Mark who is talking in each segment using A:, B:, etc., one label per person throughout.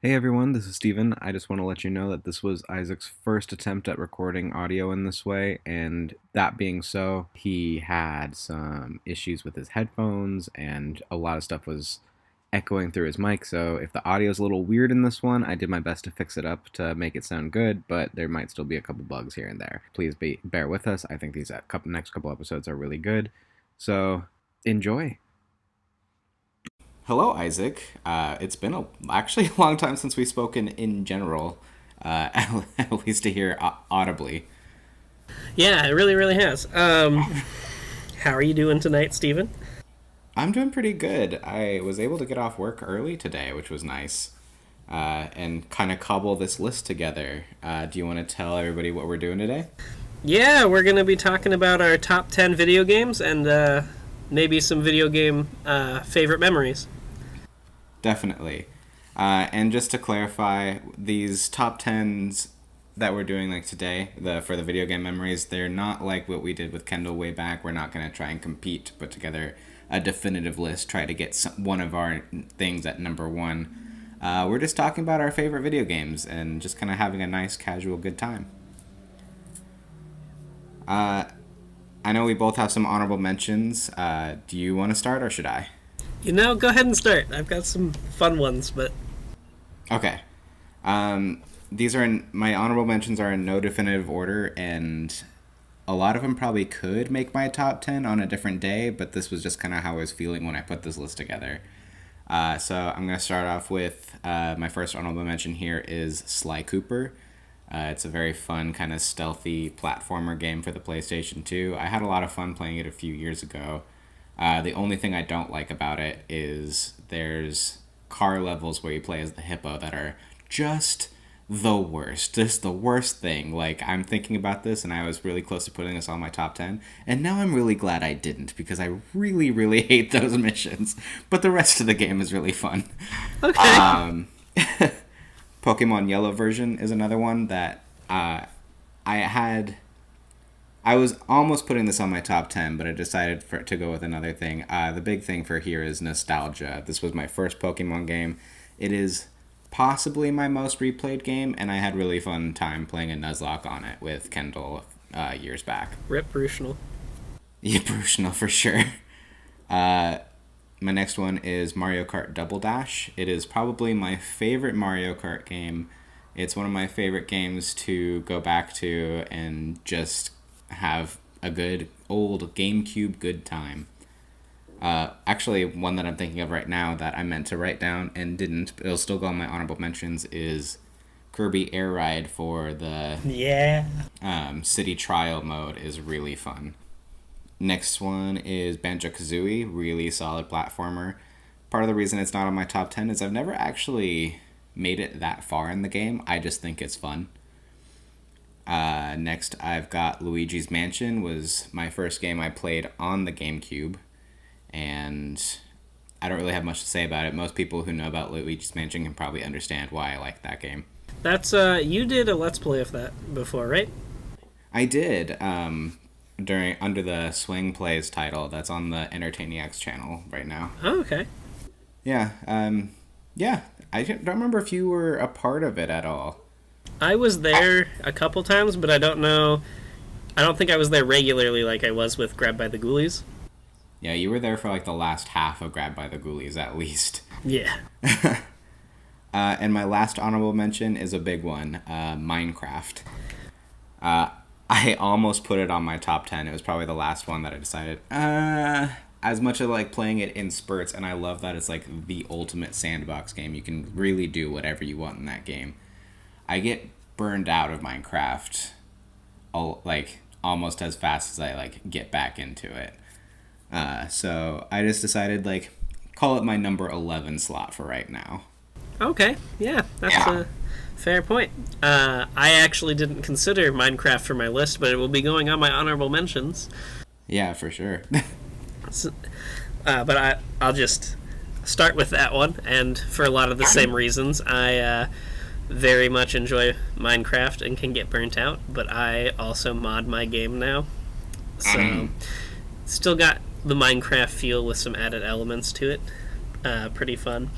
A: Hey everyone, this is Steven. I just want to let you know that this was Isaac's first attempt at recording audio in this way, and that being so, he had some issues with his headphones, and a lot of stuff was echoing through his mic, so if the audio is a little weird in this one, I did my best to fix it up to make it sound good, but there might still be a couple bugs here and there. Please bear with us. I think these next couple episodes are really good, so enjoy. Hello, Isaac. It's been actually a long time since we've spoken in general, at least to hear audibly.
B: Yeah, it really, really has. How are you doing tonight, Steven?
A: I'm doing pretty good. I was able to get off work early today, which was nice, and kind of cobble this list together. Do you want to tell everybody what we're doing today?
B: Yeah, we're going to be talking about our top 10 video games and maybe some video game favorite memories.
A: Definitely. And just to clarify, these top tens that we're doing like today, for the video game memories, they're not like what we did with Kendall way back. We're not going to try and compete to put together a definitive list, try to get one of our things at number one. We're just talking about our favorite video games and just kind of having a nice, casual, good time. I know we both have some honorable mentions. Do you want to start or should I?
B: Go ahead and start. I've got some fun ones, but...
A: Okay. These are my honorable mentions are in no definitive order, and a lot of them probably could make my top 10 on a different day, but this was just kind of how I was feeling when I put this list together. So I'm going to start off with my first honorable mention here is Sly Cooper. It's a very fun, kind of stealthy platformer game for the PlayStation 2. I had a lot of fun playing it a few years ago. The only thing I don't like about it is there's car levels where you play as the hippo that are just the worst. Just the worst thing. Like, I'm thinking about this, and I was really close to putting this on my top 10, and now I'm really glad I didn't, because I really, really hate those missions. But the rest of the game is really fun.
B: Okay.
A: Pokemon Yellow version is another one that I was almost putting this on my top 10, but I decided to go with another thing. The big thing for here is nostalgia. This was my first Pokemon game. It is possibly my most replayed game, and I had really fun time playing a Nuzlocke on it with Kendall years back.
B: Rip Brutional.
A: Yeah, Brutional for sure. My next one is Mario Kart Double Dash. It is probably my favorite Mario Kart game. It's one of my favorite games to go back to and just have a good old GameCube good time. Actually, one that I'm thinking of right now that I meant to write down and didn't, but it'll still go on my honorable mentions, is Kirby Air Ride for the city trial mode is really fun. Next one is Banjo-Kazooie, really solid platformer. Part of the reason it's not on my top 10 is I've never actually made it that far in the game. I just think it's fun. Next, I've got Luigi's Mansion, was my first game I played on the GameCube, and I don't really have much to say about it. Most people who know about Luigi's Mansion can probably understand why I like that game.
B: That's, you did a Let's Play of that before, right?
A: I did, under the Swing Plays title that's on the Entertainiacs channel right now.
B: Oh, okay.
A: Yeah, yeah, I don't remember if you were a part of it at all.
B: I was there a couple times, but I don't know. I don't think I was there regularly like I was with Grab by the Ghoulies.
A: Yeah, you were there for like the last half of Grab by the Ghoulies at least.
B: Yeah.
A: And my last honorable mention is a big one, Minecraft. I almost put it on my top 10. It was probably the last one that I decided, as much as I like playing it in spurts, and I love that it's like the ultimate sandbox game. You can really do whatever you want in that game. I get burned out of Minecraft almost as fast as I get back into it. So I just decided call it my number 11 slot for right now.
B: Okay, yeah, that's a fair point. I actually didn't consider Minecraft for my list, but it will be going on my honorable mentions.
A: Yeah, for sure.
B: But I'll just start with that one, and for a lot of the same reasons. I very much enjoy Minecraft and can get burnt out, but I also mod my game now. So, still got the Minecraft feel with some added elements to it. Pretty fun.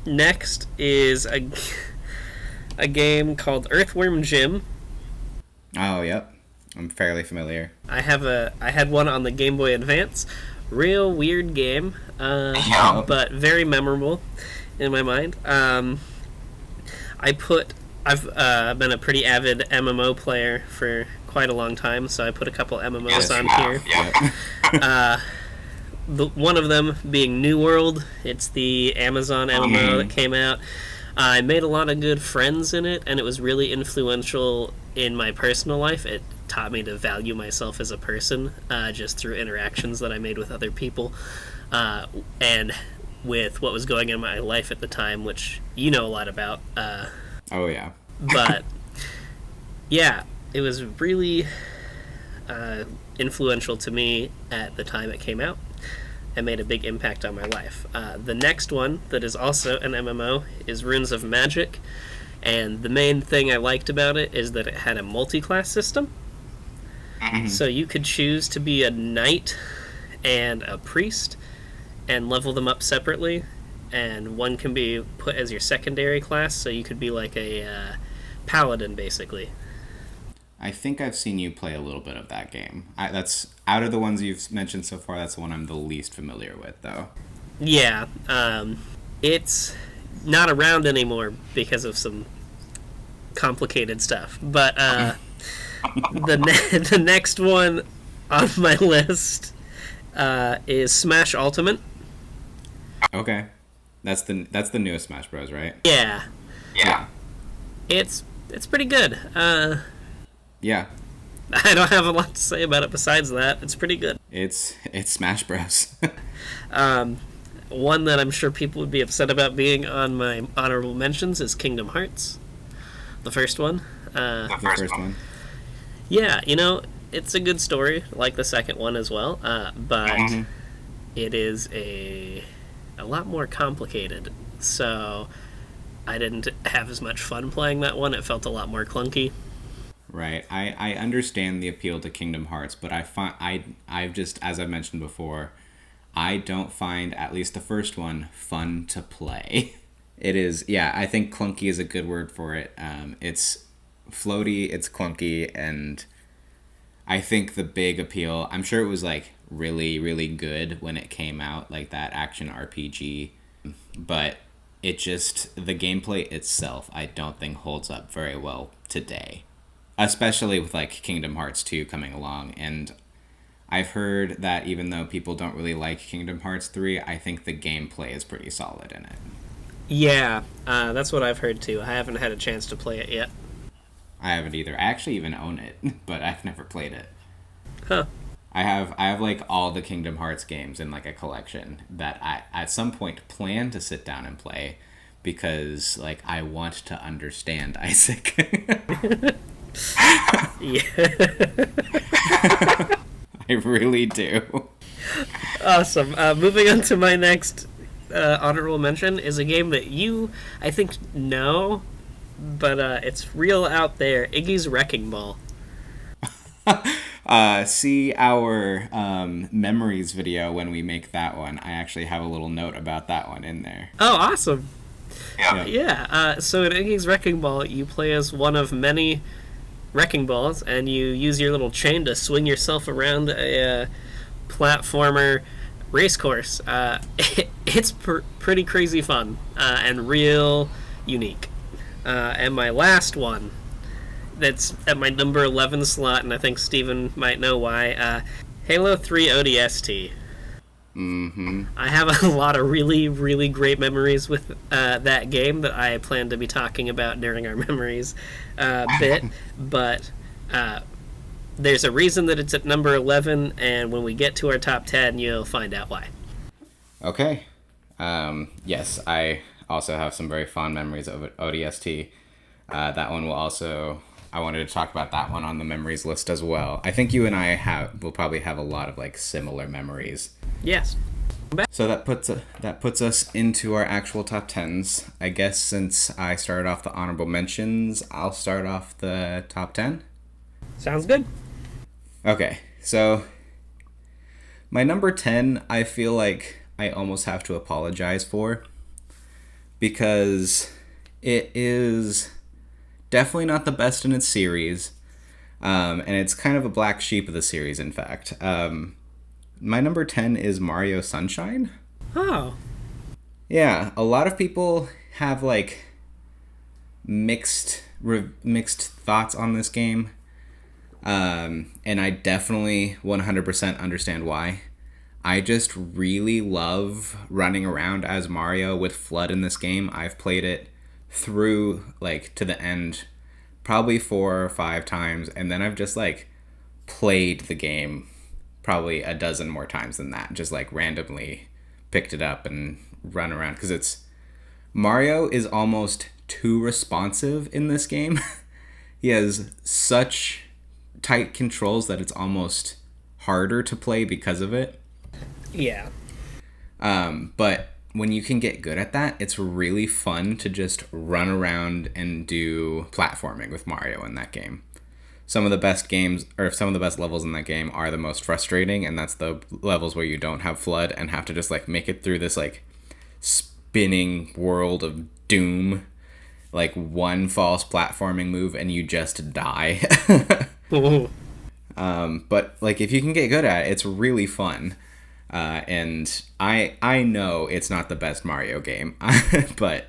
B: Next is a game called Earthworm Jim.
A: Oh, yep. I'm fairly familiar.
B: I had one on the Game Boy Advance. Real weird game,
C: Yeah.
B: but very memorable in my mind. I've been a pretty avid MMO player for quite a long time, so I put a couple MMOs
C: Yes,
B: on
C: you have.
B: here.
C: Yeah.
B: One of them being New World. It's the Amazon MMO that came out. I made a lot of good friends in it, and it was really influential in my personal life. It taught me to value myself as a person, just through interactions that I made with other people, and with what was going on in my life at the time, which you know a lot about.
A: Oh, yeah.
B: But yeah, it was really influential to me at the time it came out and made a big impact on my life. The next one that is also an MMO is Runes of Magic, and the main thing I liked about it is that it had a multi-class system. So you could choose to be a knight and a priest and level them up separately, and one can be put as your secondary class, so you could be like a paladin, basically.
A: I think I've seen you play a little bit of that game. That's out of the ones you've mentioned so far. That's the one I'm the least familiar with, though.
B: Yeah, it's not around anymore because of some complicated stuff. But the next one on my list is Smash Ultimate.
A: Okay, that's the newest Smash Bros, right?
B: Yeah,
C: Yeah.
B: it's pretty good.
A: Yeah,
B: I don't have a lot to say about it besides that. It's pretty good.
A: it's Smash Bros.
B: One that I'm sure people would be upset about being on my honorable mentions is Kingdom Hearts, the first one.
C: The
A: The
C: first
A: first
C: one.
A: one.
B: Yeah, it's a good story, like the second one as well, but it is a lot more complicated. So I didn't have as much fun playing that one. It felt a lot more clunky.
A: Right. I understand the appeal to Kingdom Hearts, but I've just, as I mentioned before, I don't find at least the first one fun to play. It is, yeah, I think clunky is a good word for it. It's floaty, it's clunky, and I think the big appeal, I'm sure it was like really, really good when it came out, like that action RPG, but it just, the gameplay itself, I don't think holds up very well today. Especially with like Kingdom Hearts 2 coming along, and I've heard that even though people don't really like Kingdom Hearts 3, I think the gameplay is pretty solid in it.
B: Yeah, that's what I've heard too. I haven't had a chance to play it yet.
A: I haven't either. I actually even own it, but I've never played it.
B: Huh.
A: I have like all the Kingdom Hearts games in like a collection that I at some point plan to sit down and play because like I want to understand Isaac.
B: Yeah.
A: I really do.
B: Awesome. Moving on to my next honorable mention is a game that you, I think, know, but it's real out there. Iggy's Wrecking Ball.
A: See our memories video when we make that one. I actually have a little note about that one in there.
B: Oh, awesome.
C: Yeah.
B: Yeah, so in Iggy's Wrecking Ball, you play as one of many wrecking balls, and you use your little chain to swing yourself around a platformer race course. It's pretty crazy fun and real unique. And my last one, that's at my number 11 slot, and I think Steven might know why, Halo 3 ODST. I have a lot of really, really great memories with that game that I plan to be talking about during our memories bit, but there's a reason that it's at number 11, and when we get to our top 10, you'll find out why.
A: Okay. Yes, I also have some very fond memories of ODST. That one will also... I wanted to talk about that one on the memories list as well. I think you and I will probably have a lot of like similar memories.
B: Yes.
A: So that puts us into our actual top 10s. I guess since I started off the honorable mentions, I'll start off the top 10.
B: Sounds good.
A: Okay, so my number 10, I feel like I almost have to apologize for. because it is definitely not the best in its series, and it's kind of a black sheep of the series, in fact. My number 10 is Mario Sunshine.
B: Oh.
A: Yeah, a lot of people have like mixed thoughts on this game, and I definitely 100% understand why. I just really love running around as Mario with FLUDD in this game. I've played it through like to the end probably 4 or 5 times, and then I've just like played the game probably a dozen more times than that, just like randomly picked it up and run around, because it's Mario is almost too responsive in this game. He has such tight controls that it's almost harder to play because of it.
B: Yeah.
A: But when you can get good at that, it's really fun to just run around and do platforming with Mario in that game. Some of the best games, or some of the best levels in that game are the most frustrating, and that's the levels where you don't have FLUDD and have to just like make it through this like spinning world of doom, like one false platforming move and you just die. But like if you can get good at it, it's really fun. And I know it's not the best Mario game, but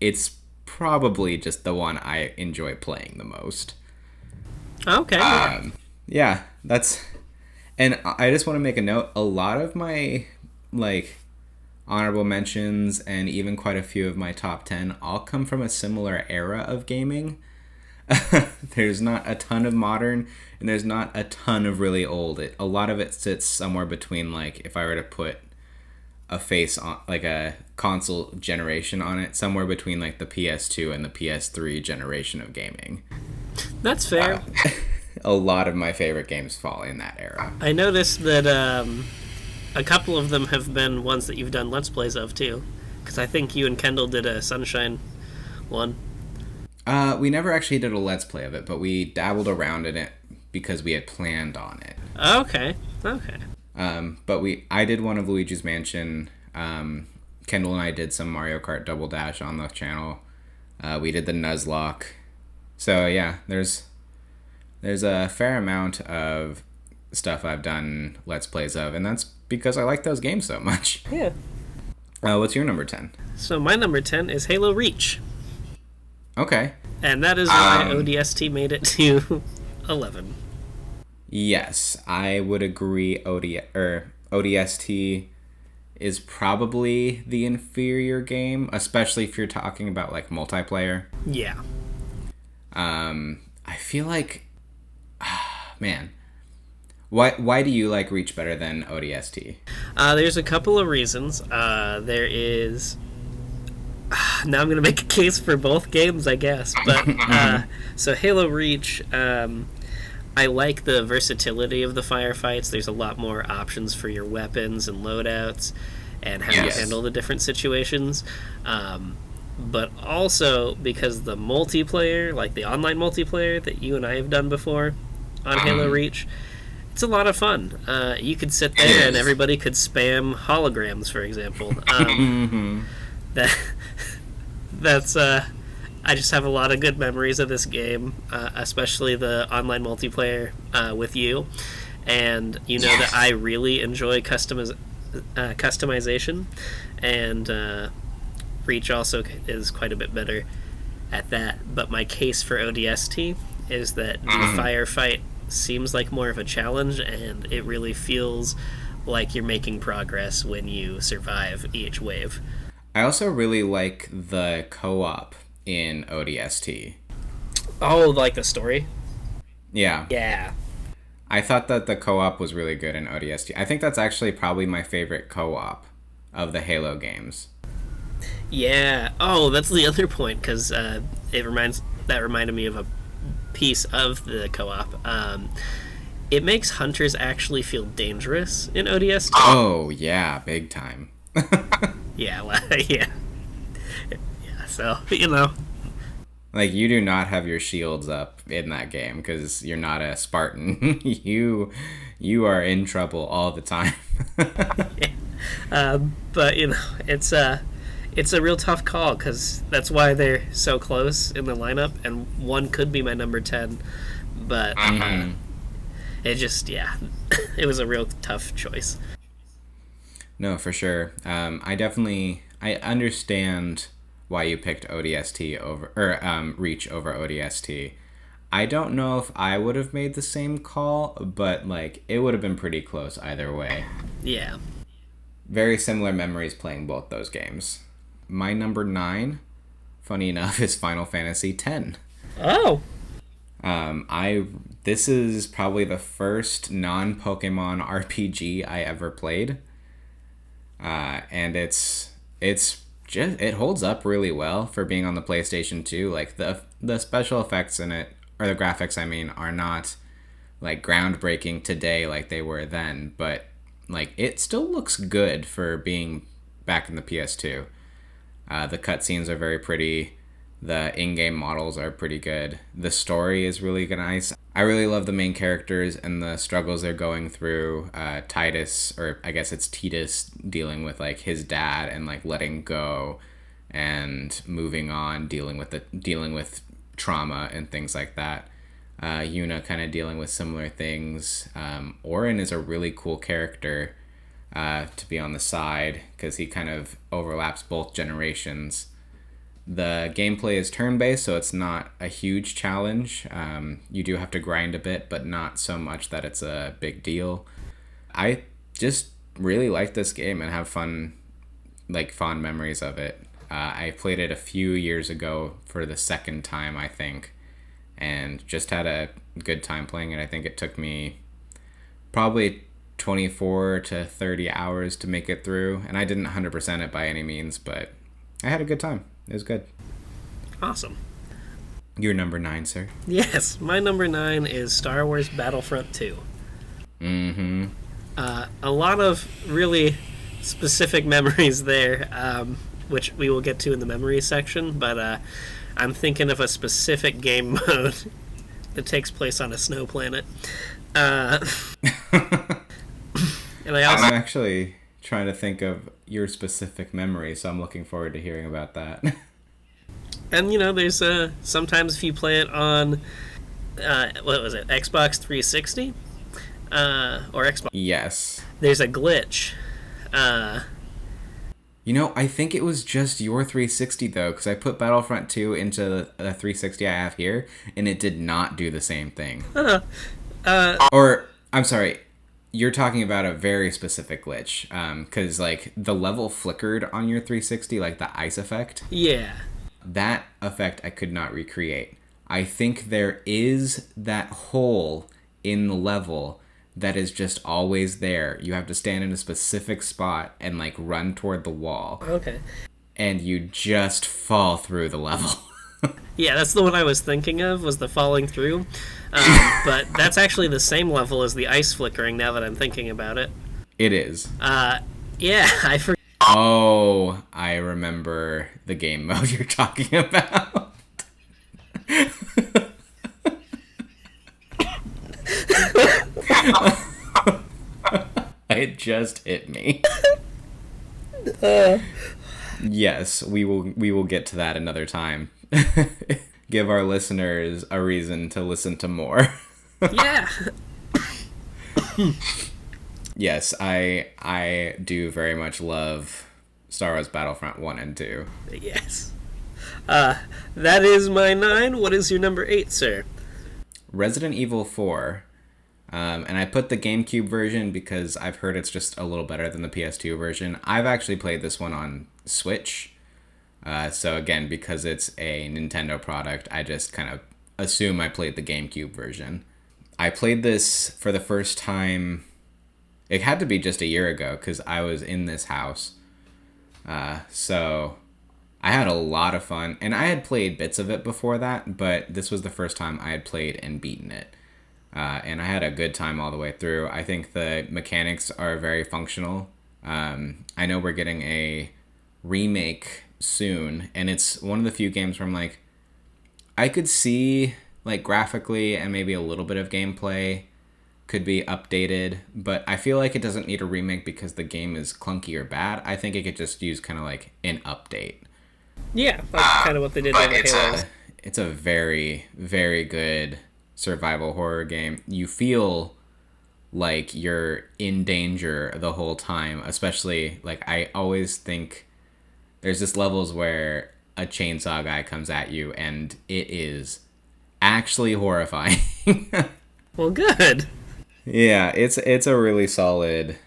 A: it's probably just the one I enjoy playing the most.
B: Okay.
A: Yeah, that's, and I just want to make a note. A lot of my like honorable mentions and even quite a few of my top 10 all come from a similar era of gaming. There's not a ton of modern, and there's not a ton of really old. A lot of it sits somewhere between, like, if I were to put a face on, like a console generation on it, somewhere between like the PS2 and the PS3 generation of gaming.
B: That's fair.
A: A lot of my favorite games fall in that era.
B: I noticed that a couple of them have been ones that you've done Let's Plays of, too. Because I think you and Kendall did a Sunshine one.
A: We never actually did a Let's Play of it, but we dabbled around in it because we had planned on it.
B: Okay.
A: But I did one of Luigi's Mansion. Kendall and I did some Mario Kart Double Dash on the channel. We did the Nuzlocke. So yeah, there's a fair amount of stuff I've done Let's Plays of, and that's because I like those games so much.
B: Yeah.
A: What's your number 10?
B: So my number 10 is Halo Reach.
A: Okay.
B: And that is why ODST made it to 11.
A: Yes, I would agree. ODST is probably the inferior game, especially if you're talking about like multiplayer.
B: Yeah.
A: I feel like, man, why do you like Reach better than ODST?
B: There's a couple of reasons. There is. Now I'm going to make a case for both games, I guess. But so Halo Reach, I like the versatility of the firefights. There's a lot more options for your weapons and loadouts and how you handle the different situations. But also because the multiplayer, like the online multiplayer that you and I have done before on Halo Reach, it's a lot of fun. You could sit there and everybody could spam holograms, for example. That's I just have a lot of good memories of this game, especially the online multiplayer with you. And you know that I really enjoy customization, and Reach also is quite a bit better at that. But my case for ODST is that the firefight seems like more of a challenge, and it really feels like you're making progress when you survive each wave.
A: I also really like the co-op in ODST.
B: Oh, like the story?
A: Yeah.
B: Yeah.
A: I thought that the co-op was really good in ODST. I think that's actually probably my favorite co-op of the Halo games.
B: Yeah. Oh, that's the other point, because that reminded me of a piece of the co-op. It makes hunters actually feel dangerous in ODST.
A: Oh, yeah, big time.
B: Yeah, yeah. So, you know.
A: Like, you do not have your shields up in that game because you're not a Spartan. You are in trouble all the time.
B: But, you know, it's It's a real tough call because that's why they're so close in the lineup, and one could be my number 10. But it just, yeah, it was a real tough choice.
A: No, for sure. I understand why you picked ODST over or Reach over ODST. I don't know if I would have made the same call, but like it would have been pretty close either way.
B: Yeah.
A: Very similar memories playing both those games. My number 9, funny enough, is Final Fantasy X.
B: Oh.
A: I this is probably the first non-Pokemon RPG I ever played. And it holds up really well for being on the PlayStation 2. Like the special effects in it, or the graphics I mean, are not like groundbreaking today like they were then, but like it still looks good for being back in the PS2. The cutscenes are very pretty. The in-game models are pretty good. The story is really nice. I really love the main characters and the struggles they're going through. Titus, or I guess it's Titus, dealing with like his dad and like letting go and moving on, dealing with trauma and things like that. Yuna kind of dealing with similar things. Orin is a really cool character to be on the side because he kind of overlaps both generations. The gameplay is turn-based, so it's not a huge challenge. You do have to grind a bit, but not so much that it's a big deal. I just really like this game and have fond memories of it. I played it a few years ago for the second time, I think, and just had a good time playing it. I think it took me probably 24 to 30 hours to make it through, and I didn't 100% it by any means, but I had a good time. It was good.
B: Awesome.
A: Your number 9, sir?
B: Yes, my number 9 is Star Wars Battlefront 2.
A: Mm-hmm.
B: A lot of really specific memories there, which we will get to in the memory section, but I'm thinking of a specific game mode that takes place on a snow planet. And
A: I'm actually trying to think of your specific memory, so I'm looking forward to hearing about that.
B: And there's sometimes if you play it on what was it, Xbox 360 or Xbox?
A: Yes.
B: There's a glitch.
A: I think it was just your 360 though, because I put Battlefront 2 into the 360 I have here, and it did not do the same thing. Or I'm sorry. You're talking about a very specific glitch, because like the level flickered on your 360, like the ice effect.
B: Yeah.
A: That effect I could not recreate. I think there is that hole in the level that is just always there. You have to stand in a specific spot and like run toward the wall.
B: Okay.
A: And you just fall through the level.
B: Yeah, that's the one I was thinking of, was the falling through. But that's actually the same level as the ice flickering, now that I'm thinking about it.
A: It is.
B: Yeah, I forgot.
A: Oh, I remember the game mode you're talking about. It just hit me. Yes, we will get to that another time. Give our listeners a reason to listen to more.
B: Yeah.
A: Yes, I do very much love Star Wars Battlefront 1 and 2.
B: Yes. That is my 9. What is your number 8, sir?
A: Resident Evil 4. And I put the GameCube version because I've heard it's just a little better than the PS2 version. I've actually played this one on Switch. So again, because it's a Nintendo product, I just kind of assume I played the GameCube version. I played this for the first time. It had to be just a year ago because I was in this house. So I had a lot of fun. And I had played bits of it before that, but this was the first time I had played and beaten it. And I had a good time all the way through. I think the mechanics are very functional. I know we're getting a remake soon, and it's one of the few games where I'm like, I could see like graphically and maybe a little bit of gameplay could be updated, but I feel like it doesn't need a remake because the game is clunky or bad. I think it could just use kind of like an update.
B: Yeah, that's kind of what they did with Halo.
A: It's a very, very good survival horror game. You feel like you're in danger the whole time, especially like I always think there's just levels where a chainsaw guy comes at you and it is actually horrifying.
B: Well, good.
A: Yeah, it's a really solid.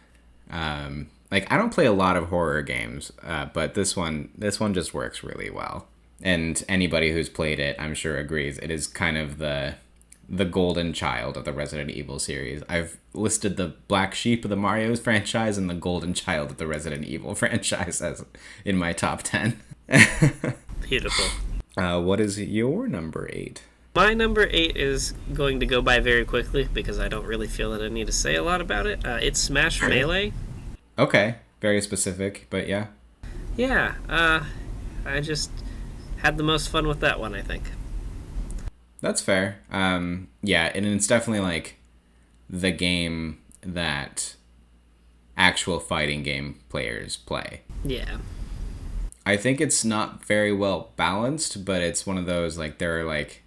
A: Like I don't play a lot of horror games, but this one just works really well. And anybody who's played it, I'm sure agrees. It is kind of the golden child of the Resident Evil series. I've listed the black sheep of the Mario's franchise and the golden child of the Resident Evil franchise as in my top 10.
B: Beautiful.
A: What is your number 8?
B: My number 8 is going to go by very quickly because I don't really feel that I need to say a lot about it. It's Smash Melee.
A: Okay, very specific, but yeah.
B: Yeah, I just had the most fun with that one, I think.
A: That's fair. Yeah, and it's definitely like the game that actual fighting game players play.
B: Yeah.
A: I think it's not very well balanced, but it's one of those like there are like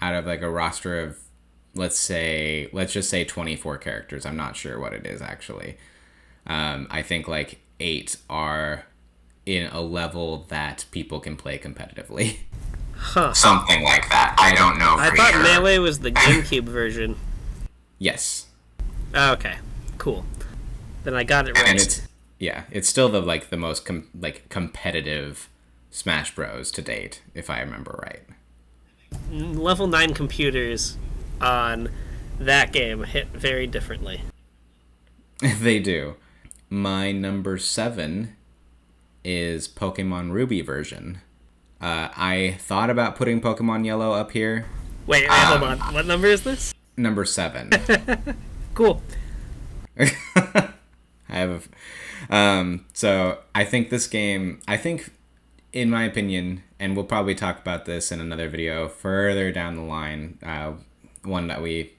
A: out of like a roster of let's just say 24 characters. I'm not sure what it is actually. I think like 8 are in a level that people can play competitively.
B: Huh.
C: Something like that. I don't know
B: I
C: for
B: thought
C: sure.
B: Melee was the GameCube version.
A: Yes.
B: Okay, cool. Then I got it right.
A: And it's still the most competitive Smash Bros to date, if I remember right.
B: Level 9 computers on that game hit very differently.
A: They do. My number 7 is Pokemon Ruby version. I thought about putting Pokemon Yellow up here.
B: Wait, hold on. What number is this?
A: Number 7.
B: Cool.
A: I have so I think this game, in my opinion, and we'll probably talk about this in another video further down the line, one that we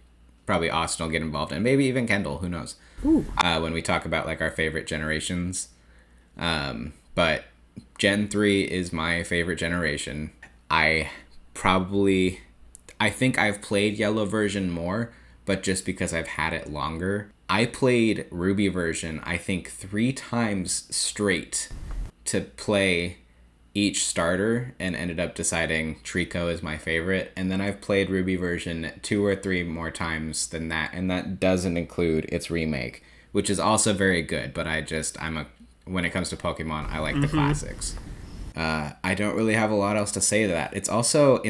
A: probably Austin will get involved in, maybe even Kendall, who knows. When we talk about like our favorite generations. But Gen 3 is my favorite generation. I think I've played Yellow version more, but just because I've had it longer. I played Ruby version, I think 3 times straight to play each starter and ended up deciding Trico is my favorite. And then I've played Ruby version 2 or 3 more times than that. And that doesn't include its remake, which is also very good. But when it comes to Pokemon, I like the classics. I don't really have a lot else to say to that. It's also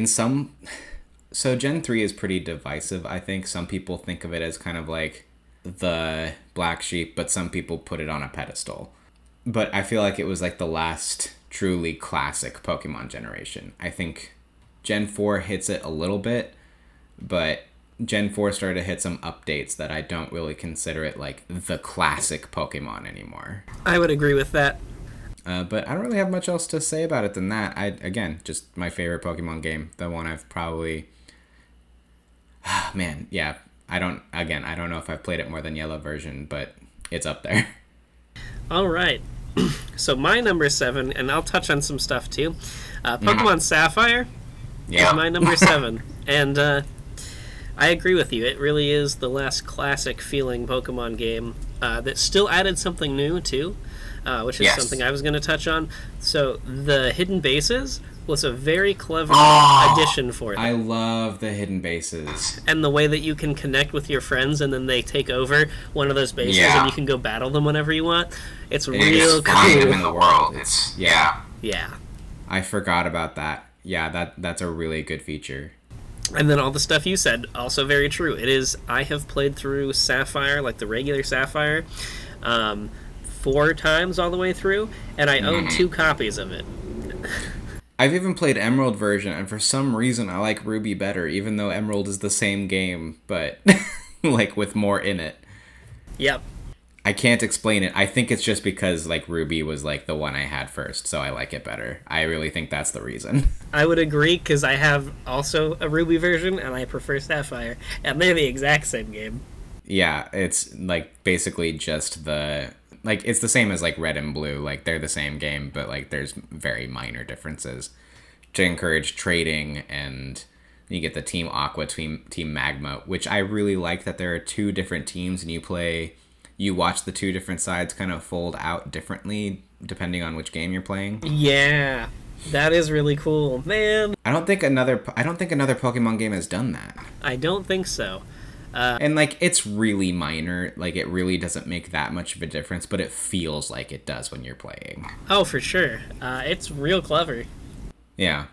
A: so Gen 3 is pretty divisive, I think. Some people think of it as kind of like the black sheep, but some people put it on a pedestal. But I feel like it was like the last truly classic Pokemon generation. I think Gen 4 hits it a little bit, but Gen 4 started to hit some updates that I don't really consider it like the classic Pokemon anymore.
B: I would agree with that.
A: But I don't really have much else to say about it than that. Again, just my favorite Pokemon game. The one I've probably... Man, yeah. I don't know if I've played it more than Yellow version, but it's up there.
B: All right. So my number 7, and I'll touch on some stuff too. Pokemon Sapphire is my number 7. And I agree with you. It really is the last classic feeling Pokemon game that still added something new too, which is something I was going to touch on. So the hidden bases was a very clever addition for them.
A: I love the hidden bases.
B: And the way that you can connect with your friends and then they take over one of those bases and you can go battle them whenever you want. It's real cool.
C: Find them in the world. It's
B: Yeah.
A: I forgot about that. Yeah, that's a really good feature.
B: And then all the stuff you said, also very true. It is, I have played through Sapphire, like the regular Sapphire, 4 times all the way through, and I own 2 copies of it.
A: I've even played Emerald version, and for some reason I like Ruby better, even though Emerald is the same game, but like with more in it.
B: Yep.
A: I can't explain it. I think it's just because like Ruby was like the one I had first, so I like it better. I really think that's the reason.
B: I would agree, because I have also a Ruby version, and I prefer Sapphire, and they're the exact same game.
A: Yeah, it's like basically just it's the same as like red and blue. Like they're the same game, but like there's very minor differences to encourage trading, and you get the Team Aqua, Team Magma, which I really like that there are two different teams and you watch the two different sides kind of fold out differently depending on which game you're playing.
B: Yeah, that is really cool, man.
A: I don't think another Pokemon game has done that.
B: I don't think so.
A: And like it's really minor, like it really doesn't make that much of a difference, but it feels like it does when you're playing.
B: Oh, for sure. It's real clever.
A: Yeah.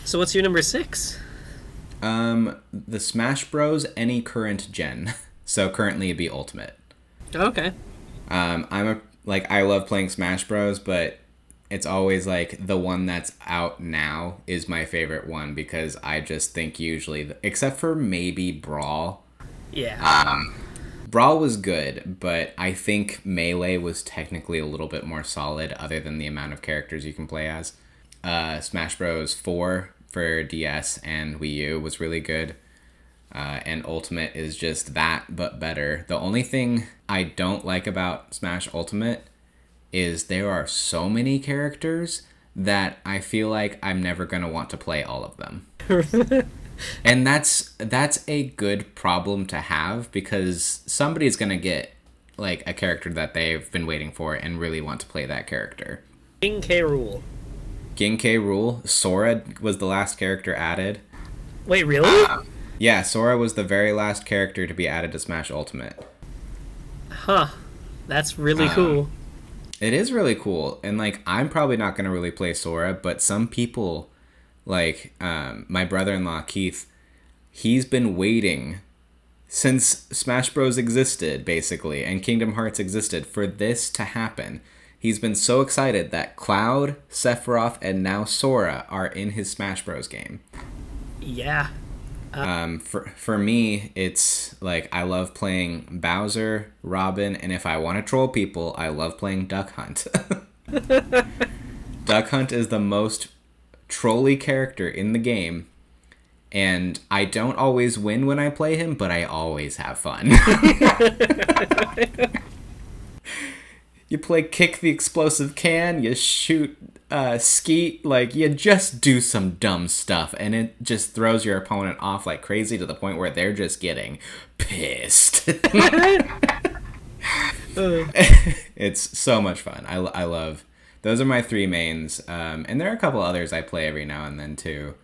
B: So what's your number 6?
A: The Smash Bros. Any current gen. So currently it'd be Ultimate.
B: Okay.
A: I love playing Smash Bros, but it's always like the one that's out now is my favorite one because I just think usually, except for maybe Brawl.
B: Yeah.
A: Brawl was good, but I think Melee was technically a little bit more solid other than the amount of characters you can play as. Smash Bros. 4 for DS and Wii U was really good. And Ultimate is just that, but better. The only thing I don't like about Smash Ultimate is there are so many characters that I feel like I'm never going to want to play all of them. And that's a good problem to have because somebody's going to get like a character that they've been waiting for and really want to play that character.
B: King K. Rool.
A: King K. Rool. Sora was the last character added.
B: Wait, really?
A: Yeah, Sora was the very last character to be added to Smash Ultimate.
B: Huh. That's really cool.
A: It is really cool. And, like, I'm probably not going to really play Sora, but some people, like, my brother-in-law, Keith, he's been waiting since Smash Bros. Existed, basically, and Kingdom Hearts existed, for this to happen. He's been so excited that Cloud, Sephiroth, and now Sora are in his Smash Bros. Game.
B: Yeah.
A: For me, it's like I love playing Bowser, Robin, and if I want to troll people, I love playing Duck Hunt. Duck Hunt is the most trolly character in the game, and I don't always win when I play him, but I always have fun. You play Kick the Explosive Can, you shoot Skeet, like, you just do some dumb stuff, and it just throws your opponent off like crazy to the point where they're just getting pissed. It's so much fun. I love... Those are my 3 mains, and there are a couple others I play every now and then, too,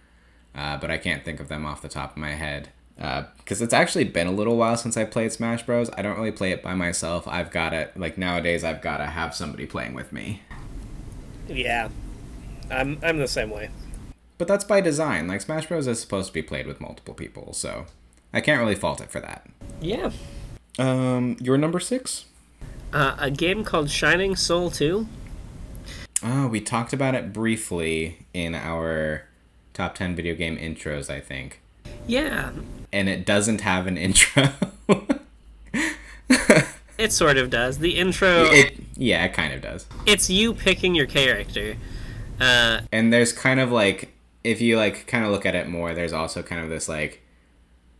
A: but I can't think of them off the top of my head. Because it's actually been a little while since I played Smash Bros. I don't really play it by myself. I've got to, like, nowadays I've got to have somebody playing with me.
B: Yeah. I'm the same way.
A: But that's by design. Like, Smash Bros. Is supposed to be played with multiple people, so I can't really fault it for that.
B: Yeah.
A: Your number 6?
B: A game called Shining Soul 2.
A: Oh, we talked about it briefly in our top 10 video game intros, I think.
B: Yeah.
A: And it doesn't have an intro.
B: It sort of does. The intro...
A: it kind of does.
B: It's you picking your character.
A: And there's kind of like... If you like kind of look at it more, there's also kind of this like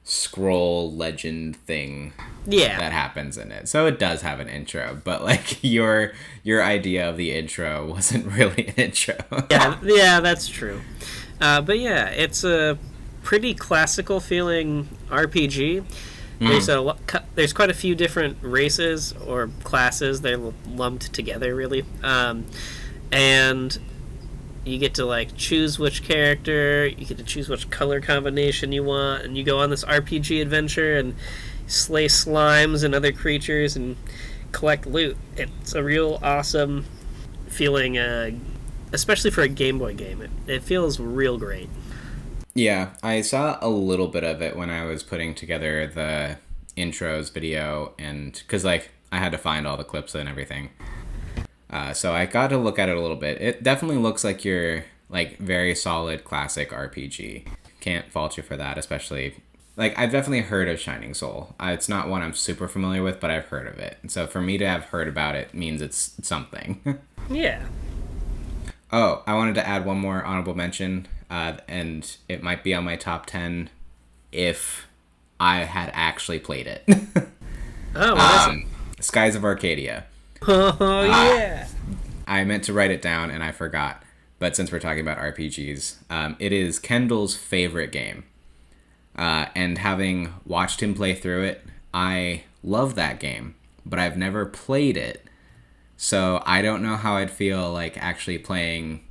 A: scroll legend thing that happens in it. So it does have an intro, but like your idea of the intro wasn't really an intro.
B: yeah, that's true. But yeah, it's a pretty classical feeling RPG. There's quite a few different races or classes. They're lumped together, really. And you get to like choose which character, you get to choose which color combination you want, and you go on this RPG adventure and slay slimes and other creatures and collect loot. It's a real awesome feeling, especially for a Game Boy game. It feels real great.
A: Yeah, I saw a little bit of it when I was putting together the intros video, and because like I had to find all the clips and everything. So I got to look at it a little bit. It definitely looks like your like very solid classic RPG. Can't fault you for that, especially like I've definitely heard of Shining Soul. It's not one I'm super familiar with, but I've heard of it. And so for me to have heard about it means it's something.
B: Yeah.
A: Oh, I wanted to add one more honorable mention, and it might be on my top 10 if I had actually played it.
B: Oh, what is
A: Skies of Arcadia.
B: it? Oh, yeah.
A: I meant to write it down and I forgot. But since we're talking about RPGs, it is Kendall's favorite game. And having watched him play through it, I love that game, but I've never played it. So I don't know how I'd feel like actually playing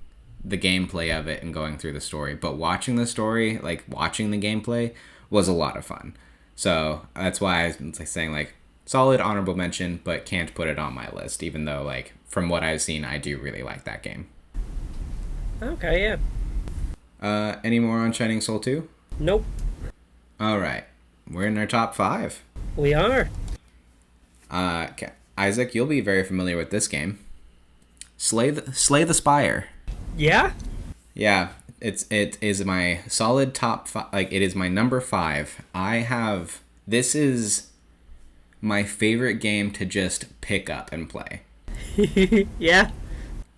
A: the gameplay of it and going through the story. But watching the story, like watching the gameplay, was a lot of fun. So that's why I was saying like solid honorable mention, but can't put it on my list, even though like from what I've seen, I do really like that game.
B: Okay, yeah.
A: Any more on Shining Soul 2?
B: Nope.
A: All right, we're in our top 5.
B: We are.
A: Okay. Isaac, you'll be very familiar with this game. Slay the Spire.
B: Yeah?
A: Yeah, it is my solid top 5. Like it is my number 5. This is my favorite game to just pick up and play.
B: Yeah.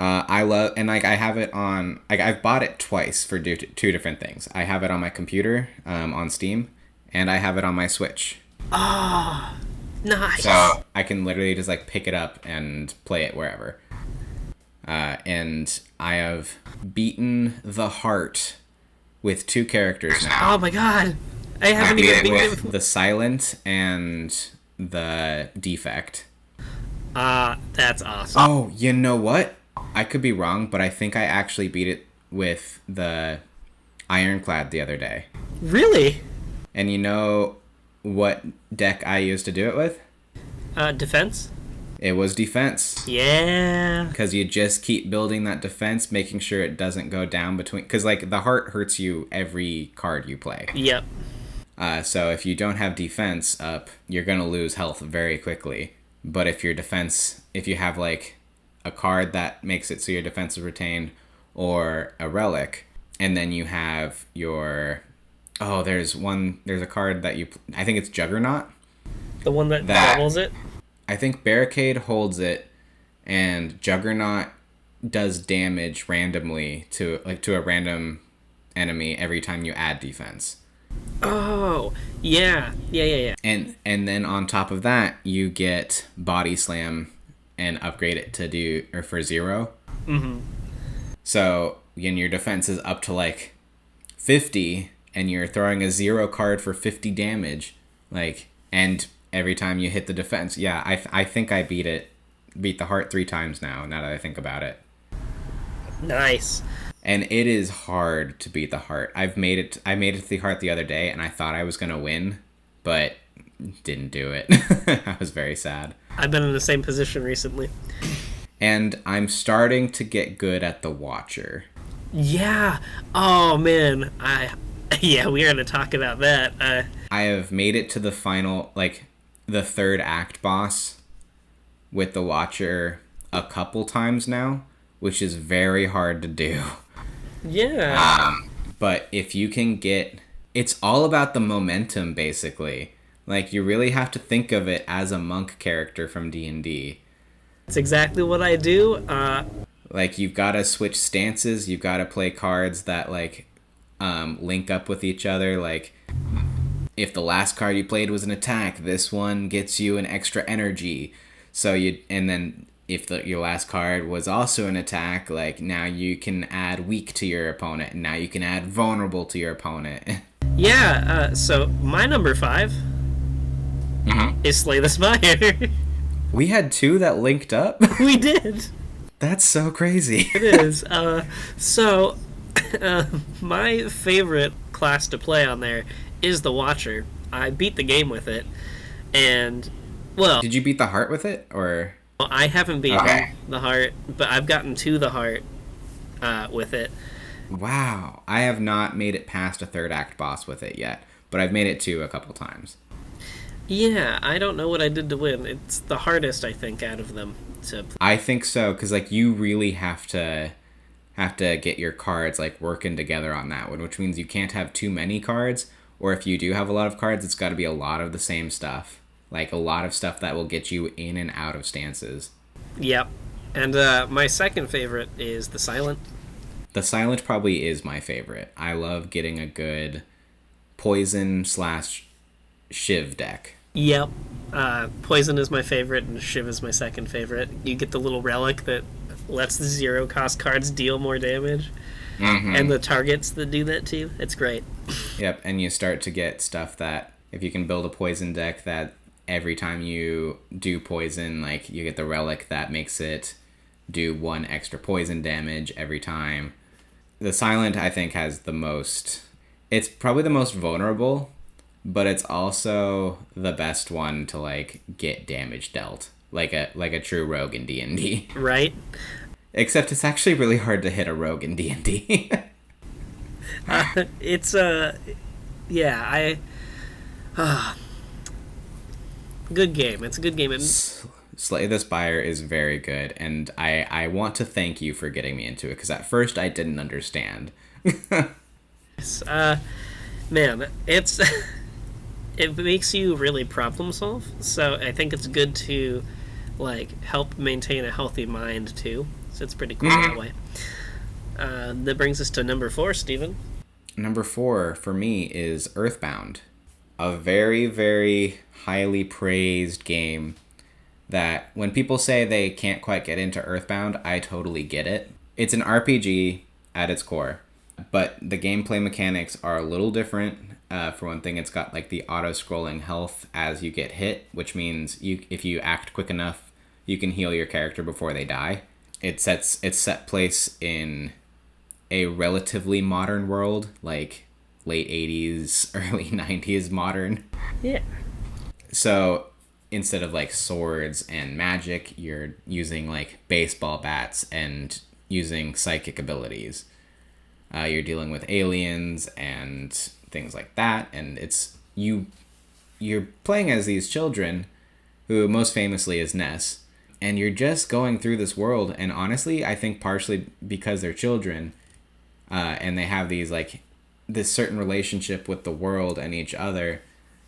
A: I love, and like I have it on, like I've bought it twice for two different things. I have it on my computer, on Steam, and I have it on my Switch.
B: Ah, nice.
A: So I can literally just like pick it up and play it wherever. And I have beaten the heart with 2 characters now.
B: Oh my god. I haven't even beaten it with...
A: The Silent and the Defect.
B: That's awesome.
A: Oh, you know what? I could be wrong, but I think I actually beat it with the Ironclad the other day.
B: Really?
A: And you know what deck I used to do it with?
B: Defense?
A: It was defense.
B: Yeah.
A: Because you just keep building that defense, making sure it doesn't go down between... Because, like, the heart hurts you every card you play.
B: Yep.
A: So if you don't have defense up, you're going to lose health very quickly. But if your defense... If you have, like, a card that makes it so your defense is retained, or a relic, and then you have your... Oh, there's a card that you... I think it's Juggernaut.
B: The one that doubles it?
A: I think Barricade holds it, and Juggernaut does damage randomly to a random enemy every time you add defense.
B: Oh, yeah. Yeah.
A: And then on top of that, you get Body Slam and upgrade it for 0.
B: Mm-hmm.
A: So when your defense is up to like 50, and you're throwing a 0 card for 50 damage, like, and every time you hit the defense, yeah, I think I beat the heart 3 times now that I think about it.
B: Nice.
A: And it is hard to beat the heart. I made it to the heart the other day, and I thought I was gonna win, but didn't do it. I was very sad.
B: I've been in the same position recently.
A: And I'm starting to get good at the Watcher.
B: Yeah. Oh man. Yeah, we're gonna talk about that.
A: I have made it to the final, like, the 3rd act boss with the Watcher a couple times now, which is very hard to do.
B: Yeah.
A: But if you can get... It's all about the momentum, basically. Like, you really have to think of it as a monk character from D&D.
B: That's exactly what I do.
A: Like, you've got to switch stances, you've got to play cards that, like, link up with each other. Like, if the last card you played was an attack, this one gets you an extra energy. And then if your last card was also an attack, like, now you can add weak to your opponent, and now you can add vulnerable to your opponent.
B: Yeah, so my number 5 is Slay the Spire.
A: We had 2 that linked up?
B: We did.
A: That's so crazy.
B: It is. So, my favorite class to play on there is the Watcher. I beat the game with it, and, well...
A: Did you beat the heart with it, or...?
B: I haven't beaten the heart, but I've gotten to the heart with it.
A: Wow. I have not made it past a 3rd act boss with it yet, but I've made it to a couple times.
B: Yeah, I don't know what I did to win. It's the hardest, I think, out of them to play.
A: I think so, because, like, you really have to get your cards, like, working together on that one, which means you can't have too many cards, or if you do have a lot of cards, it's got to be a lot of the same stuff. Like, a lot of stuff that will get you in and out of stances.
B: Yep. And my second favorite is the Silent.
A: The Silent probably is my favorite. I love getting a good poison / Shiv deck.
B: Yep. Poison is my favorite, and Shiv is my second favorite. You get the little relic that lets the zero cost cards deal more damage, and the targets that do that too. It's great.
A: Yep, and you start to get stuff that if you can build a poison deck that every time you do poison, like you get the relic that makes it do 1 extra poison damage every time. The Silent, I think, has the most... It's probably the most vulnerable, but it's also the best one to, like, get damage dealt. Like a true rogue in D&D.
B: Right?
A: Except it's actually really hard to hit a rogue in D&D.
B: It's, yeah, good game. It's a good game.
A: Slay the Spire is very good, and I want to thank you for getting me into it, because at first I didn't understand.
B: Man, it's it makes you really problem solve. So I think it's good to like help maintain a healthy mind too. So it's pretty cool that way. That brings us to number 4, Steven.
A: Number 4 for me is Earthbound, a very, very highly praised game that when people say they can't quite get into Earthbound, I totally get it. It's an RPG at its core, but the gameplay mechanics are a little different. For one thing, it's got like the auto-scrolling health as you get hit, which means if you act quick enough, you can heal your character before they die. It's set place in a relatively modern world, like late 80s, early 90s modern.
B: Yeah.
A: So instead of like swords and magic, you're using like baseball bats and using psychic abilities. You're dealing with aliens and things like that, and you're playing as these children, who most famously is Ness, and you're just going through this world. And honestly, I think partially because they're children, and they have these like this certain relationship with the world and each other,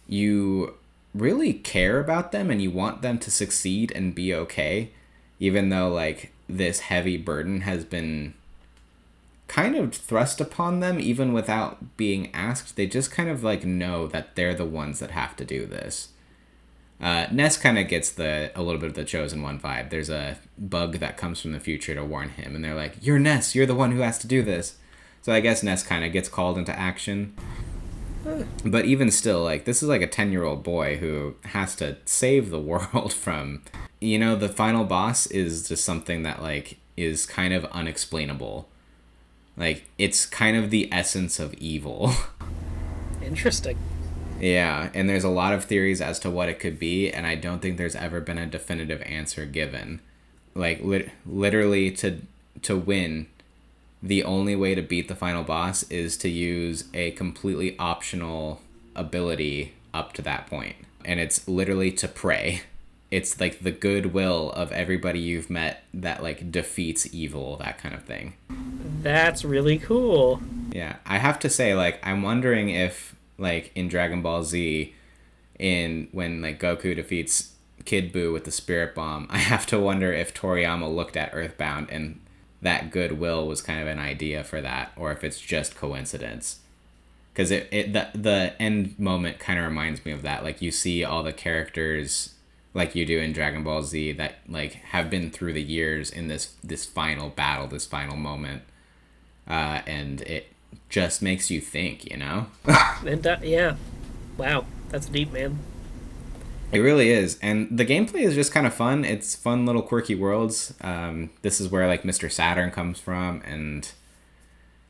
A: you really care about them and you want them to succeed and be okay, even though like this heavy burden has been kind of thrust upon them even without being asked. They just kind of like know that they're the ones that have to do this. Ness kind of gets a little bit of the Chosen One vibe. There's a bug that comes from the future to warn him, and they're like, "You're Ness, you're the one who has to do this." So I guess Ness kind of gets called into action. But even still, like, this is like a 10-year-old boy who has to save the world from, the final boss is just something that, like, is kind of unexplainable. Like, it's kind of the essence of evil.
B: Interesting.
A: Yeah, and there's a lot of theories as to what it could be, and I don't think there's ever been a definitive answer given. Like, literally, to win, the only way to beat the final boss is to use a completely optional ability up to that point. And it's literally to pray. It's like the goodwill of everybody you've met that like defeats evil, that kind of thing.
B: That's really cool.
A: Yeah, I have to say, like, I'm wondering if, like, in Dragon Ball Z, when like Goku defeats Kid Buu with the Spirit Bomb, I have to wonder if Toriyama looked at Earthbound and that goodwill was kind of an idea for that, or if it's just coincidence. Because the end moment kind of reminds me of that. Like, you see all the characters, like you do in Dragon Ball Z, that like have been through the years in this final battle, this final moment, and it just makes you think,
B: Yeah. Wow, that's deep, man.
A: It really is, and the gameplay is just kind of fun. It's fun little quirky worlds. This is where like Mr. Saturn comes from, and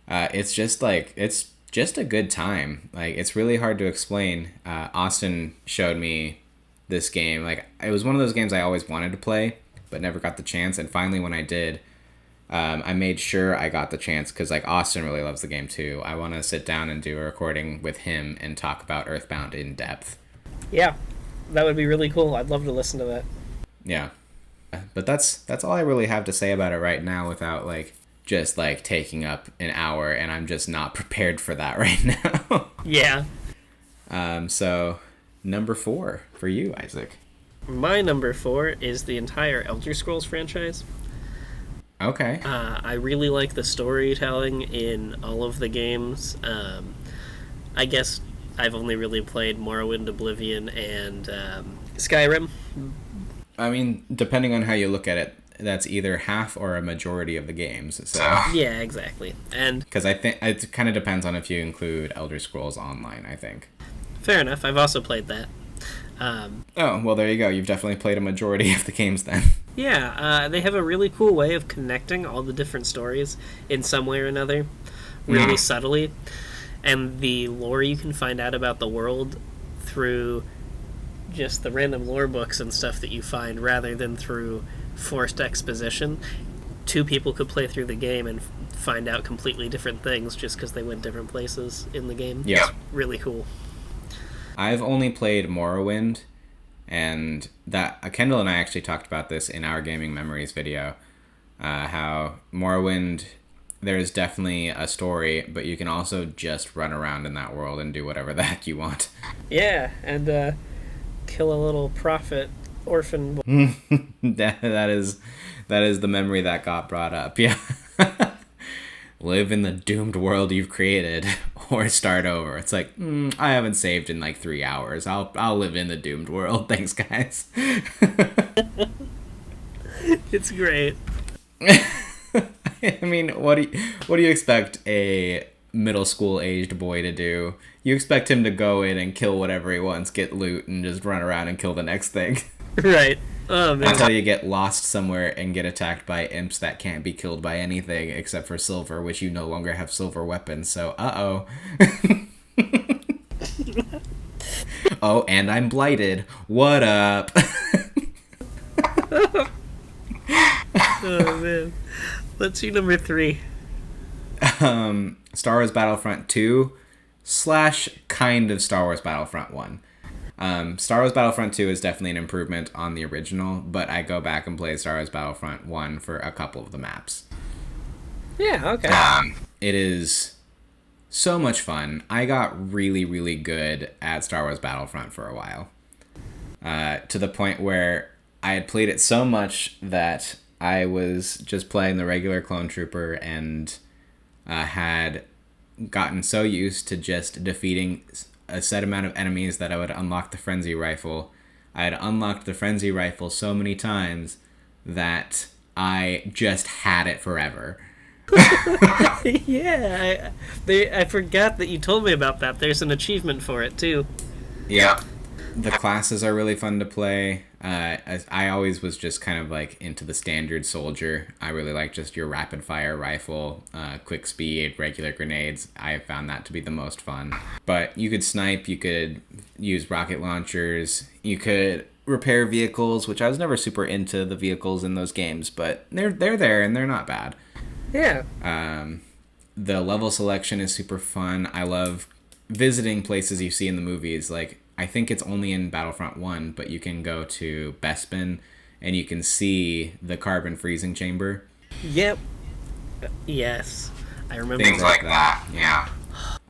A: it's just a good time. Like, it's really hard to explain. Austin showed me this game. Like, it was one of those games I always wanted to play, but never got the chance. And finally, when I did, I made sure I got the chance because like Austin really loves the game too. I want to sit down and do a recording with him and talk about Earthbound in depth.
B: Yeah. That would be really cool. I'd love to listen to that.
A: Yeah. But that's all I really have to say about it right now without like just like taking up an hour, and I'm just not prepared for that right now.
B: Yeah.
A: So number 4 for you, Isaac.
B: My number 4 is the entire Elder Scrolls franchise.
A: Okay.
B: I really like the storytelling in all of the games. I guess I've only really played Morrowind, Oblivion, and Skyrim.
A: I mean, depending on how you look at it, that's either half or a majority of the games. So,
B: Yeah, exactly. And
A: because I think it kind of depends on if you include Elder Scrolls Online, I think.
B: fair enough, I've also played that.
A: Oh, well, there you go. You've definitely played a majority of the games then.
B: Yeah, they have a really cool way of connecting all the different stories in some way or another, really subtly. And the lore you can find out about the world through just the random lore books and stuff that you find rather than through forced exposition. Two people could play through the game and find out completely different things just because they went different places in the game.
A: Yeah.
B: It's really cool.
A: I've only played Morrowind, and that Kendall and I actually talked about this in our Gaming Memories video, how Morrowind, there's definitely a story, but you can also just run around in that world and do whatever the heck you want.
B: Yeah, and kill a little prophet orphan boy.
A: that is the memory that got brought up. Yeah. Live in the doomed world you've created, or start over. It's like, I haven't saved in like 3 hours. I'll live in the doomed world. Thanks, guys.
B: It's great.
A: I mean, what do you expect a middle school aged boy to do? You expect him to go in and kill whatever he wants, get loot, and just run around and kill the next thing.
B: Right. Oh, man.
A: Until you get lost somewhere and get attacked by imps that can't be killed by anything except for silver, which you no longer have silver weapons, so uh-oh. Oh, and I'm blighted. What up?
B: Oh, man. Let's see number 3.
A: Star Wars Battlefront 2 / kind of Star Wars Battlefront 1. Star Wars Battlefront 2 is definitely an improvement on the original, but I go back and play Star Wars Battlefront 1 for a couple of the maps.
B: Yeah, okay.
A: It is so much fun. I got really, really good at Star Wars Battlefront for a while. To the point where I had played it so much that I was just playing the regular Clone Trooper and had gotten so used to just defeating a set amount of enemies that I would unlock the Frenzy Rifle. I had unlocked the Frenzy Rifle so many times that I just had it forever.
B: Yeah, I forgot that you told me about that. There's an achievement for it, too.
C: Yeah.
A: The classes are really fun to play. I always was just kind of like into the standard soldier. I really like just your rapid fire rifle, quick speed, regular grenades. I found that to be the most fun. But you could snipe, you could use rocket launchers, you could repair vehicles, which I was never super into the vehicles in those games, but they're there and they're not bad.
B: Yeah.
A: The level selection is super fun. I love visiting places you see in the movies. Like, I think it's only in Battlefront 1, but you can go to Bespin and you can see the carbon freezing chamber.
B: Yep. Yes. I remember
C: Things like that. Yeah.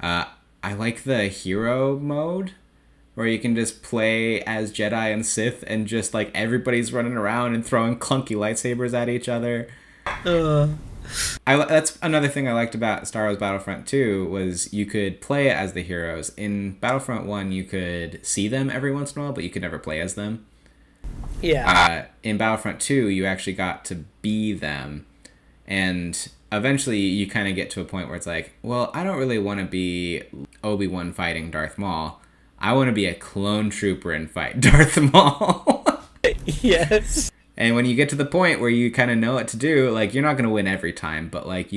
A: I like the hero mode, where you can just play as Jedi and Sith and just like everybody's running around and throwing clunky lightsabers at each other. That's another thing I liked about Star Wars Battlefront 2 was you could play as the heroes. In Battlefront 1, you could see them every once in a while, but you could never play as them.
B: Yeah.
A: In Battlefront 2, you actually got to be them. And eventually you kind of get to a point where it's like, well, I don't really want to be Obi-Wan fighting Darth Maul. I want to be a clone trooper and fight Darth Maul.
B: Yes.
A: And when you get to the point where you kind of know what to do, like, you're not going to win every time, but, like,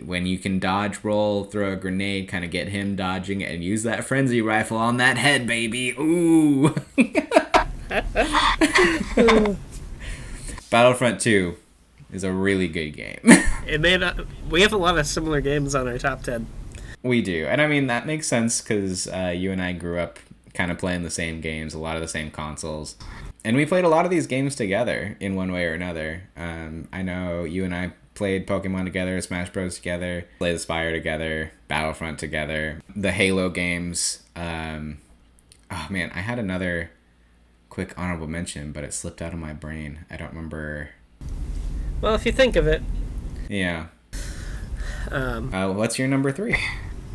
A: when you can dodge roll, throw a grenade, kind of get him dodging it, and use that frenzy rifle on that head, baby. Ooh. Battlefront 2 is a really good game.
B: We have a lot of similar games on our top 10.
A: We do. And, I mean, that makes sense, because you and I grew up kind of playing the same games, a lot of the same consoles. And we played a lot of these games together in one way or another. I know you and I played Pokemon together, Smash Bros. Together, Slay the Spire together, Battlefront together, the Halo games. Oh man, I had another quick honorable mention, but it slipped out of my brain. I don't remember.
B: Well, if you think of it.
A: Yeah. What's your number 3?